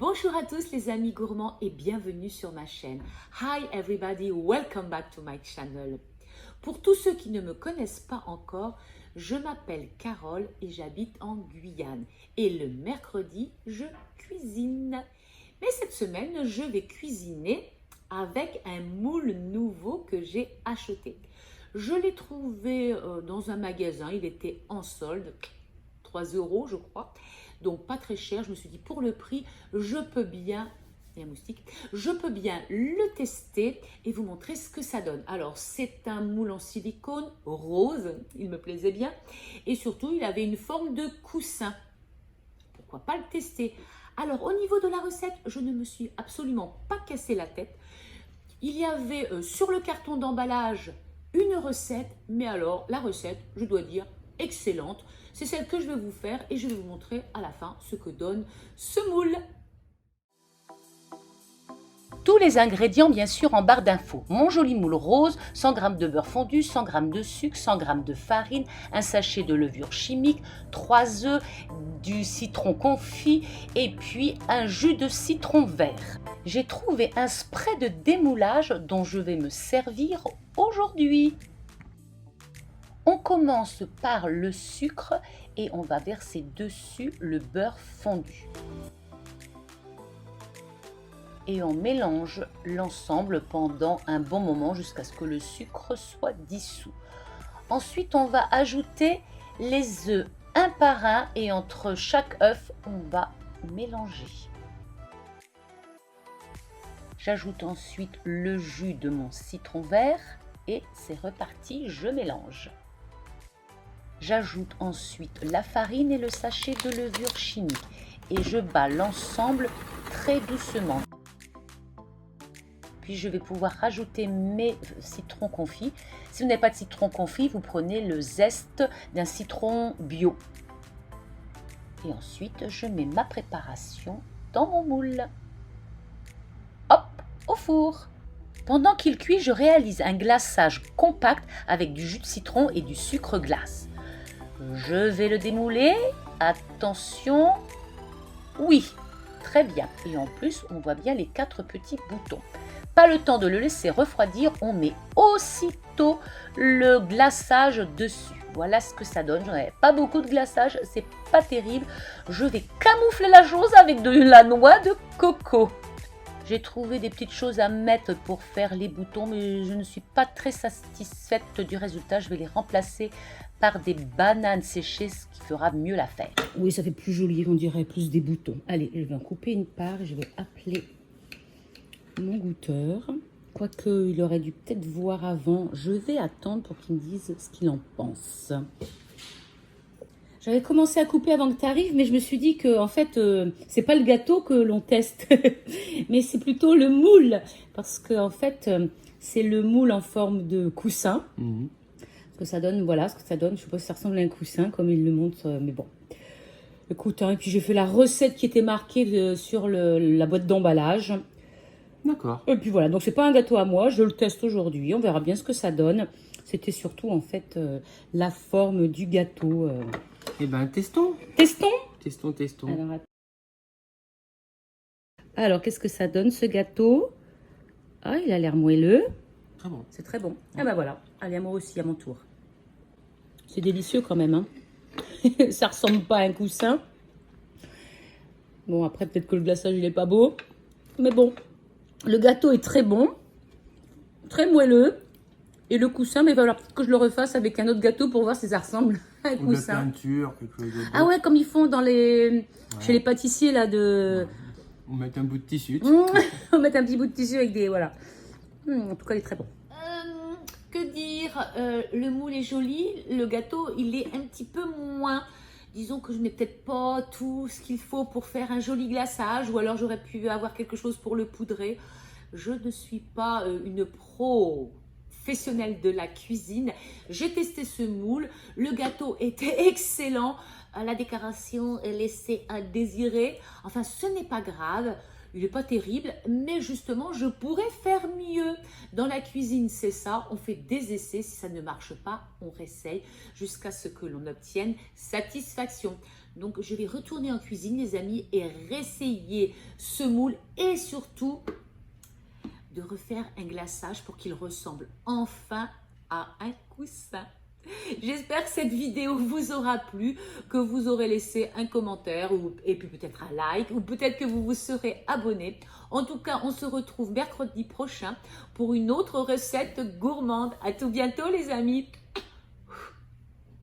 Bonjour à tous les amis gourmands et bienvenue sur ma chaîne. Hi everybody, welcome back to my channel. Pour tous ceux qui ne me connaissent pas encore, je m'appelle Carole et j'habite en Guyane. Et le mercredi, je cuisine. Mais cette semaine, je vais cuisiner avec un moule nouveau que j'ai acheté. Je l'ai trouvé dans un magasin, il était en solde, 3 € je crois. Donc pas très cher, je me suis dit pour le prix, je peux bien, il y a un moustique, je peux bien le tester et vous montrer ce que ça donne. Alors c'est un moule en silicone rose, il me plaisait bien et surtout il avait une forme de coussin. Pourquoi pas le tester? Alors au niveau de la recette, je ne me suis absolument pas cassé la tête. Il y avait sur le carton d'emballage une recette, mais alors la recette, je dois dire, excellente. C'est celle que je vais vous faire et je vais vous montrer à la fin ce que donne ce moule. Tous les ingrédients bien sûr en barre d'infos. Mon joli moule rose, 100 g de beurre fondu, 100 g de sucre, 100 g de farine, un sachet de levure chimique, 3 œufs, du citron confit et puis un jus de citron vert. J'ai trouvé un spray de démoulage dont je vais me servir aujourd'hui. On commence par le sucre et on va verser dessus le beurre fondu. Et on mélange l'ensemble pendant un bon moment jusqu'à ce que le sucre soit dissous. Ensuite, on va ajouter les œufs un par un et entre chaque œuf, on va mélanger. J'ajoute ensuite le jus de mon citron vert et c'est reparti, je mélange. J'ajoute ensuite la farine et le sachet de levure chimique et je bats l'ensemble très doucement. Puis je vais pouvoir rajouter mes citrons confits. Si vous n'avez pas de citron confit, vous prenez le zeste d'un citron bio. Et ensuite, je mets ma préparation dans mon moule. Hop, au four. Pendant qu'il cuit, je réalise un glaçage compact avec du jus de citron et du sucre glace. Je vais le démouler. Attention. Oui, très bien. Et en plus, on voit bien les 4 petits boutons. Pas le temps de le laisser refroidir. On met aussitôt le glaçage dessus. Voilà ce que ça donne. J'en avais pas beaucoup de glaçage. C'est pas terrible. Je vais camoufler la chose avec de la noix de coco. J'ai trouvé des petites choses à mettre pour faire les boutons, mais je ne suis pas très satisfaite du résultat. Je vais les remplacer par des bananes séchées, ce qui fera mieux l'affaire. Oui, ça fait plus joli, on dirait plus des boutons. Allez, je vais en couper une part et je vais appeler mon goûteur. Quoique, il aurait dû peut-être voir avant. Je vais attendre pour qu'il me dise ce qu'il en pense. J'avais commencé à couper avant que tu arrives, mais je me suis dit que en fait, c'est pas le gâteau que l'on teste, mais c'est plutôt le moule. Parce que en fait, c'est le moule en forme de coussin. Ce que ça donne, voilà ce que ça donne. Je sais pas si ça ressemble à un coussin, comme il le montre, mais bon. Écoute, hein, et puis j'ai fait la recette qui était marquée sur la boîte d'emballage. D'accord. Et puis voilà, donc c'est pas un gâteau à moi, je le teste aujourd'hui, on verra bien ce que ça donne. C'était surtout en fait la forme du gâteau. Eh ben, testons. Testons. Testons. Alors, qu'est-ce que ça donne ce gâteau? Ah, il a l'air moelleux. Très bon. C'est très bon. Ah ben voilà, allez, moi aussi à mon tour. C'est délicieux quand même, hein. Ça ressemble pas à un coussin. Bon, après, peut-être que le glaçage, il est pas beau. Mais bon, le gâteau est très bon. Très moelleux. Et le coussin, mais voilà, peut-être que je le refasse avec un autre gâteau pour voir si ça ressemble à un Ou de la coussin. peinture, quelque chose de Ah ouais, comme ils font dans chez les pâtissiers, là, de... On met un bout de tissu. On met un petit bout de tissu avec des... Voilà. En tout cas, il est très bon. Que dire, le moule est joli, le gâteau, il est un petit peu moins. Disons que je n'ai peut-être pas tout ce qu'il faut pour faire un joli glaçage, ou alors j'aurais pu avoir quelque chose pour le poudrer. Je ne suis pas une professionnelle de la cuisine. J'ai testé ce moule, le gâteau était excellent, la décoration laissait à désirer. Enfin, ce n'est pas grave. il n'est pas terrible, mais justement, je pourrais faire mieux. Dans la cuisine, c'est ça, on fait des essais. Si ça ne marche pas, on réessaye jusqu'à ce que l'on obtienne satisfaction. Donc, je vais retourner en cuisine, les amis, et réessayer ce moule et surtout de refaire un glaçage pour qu'il ressemble enfin à un coussin. J'espère que cette vidéo vous aura plu, que vous aurez laissé un commentaire et puis peut-être un like ou peut-être que vous vous serez abonné. En tout cas, on se retrouve mercredi prochain pour une autre recette gourmande. À tout bientôt les amis.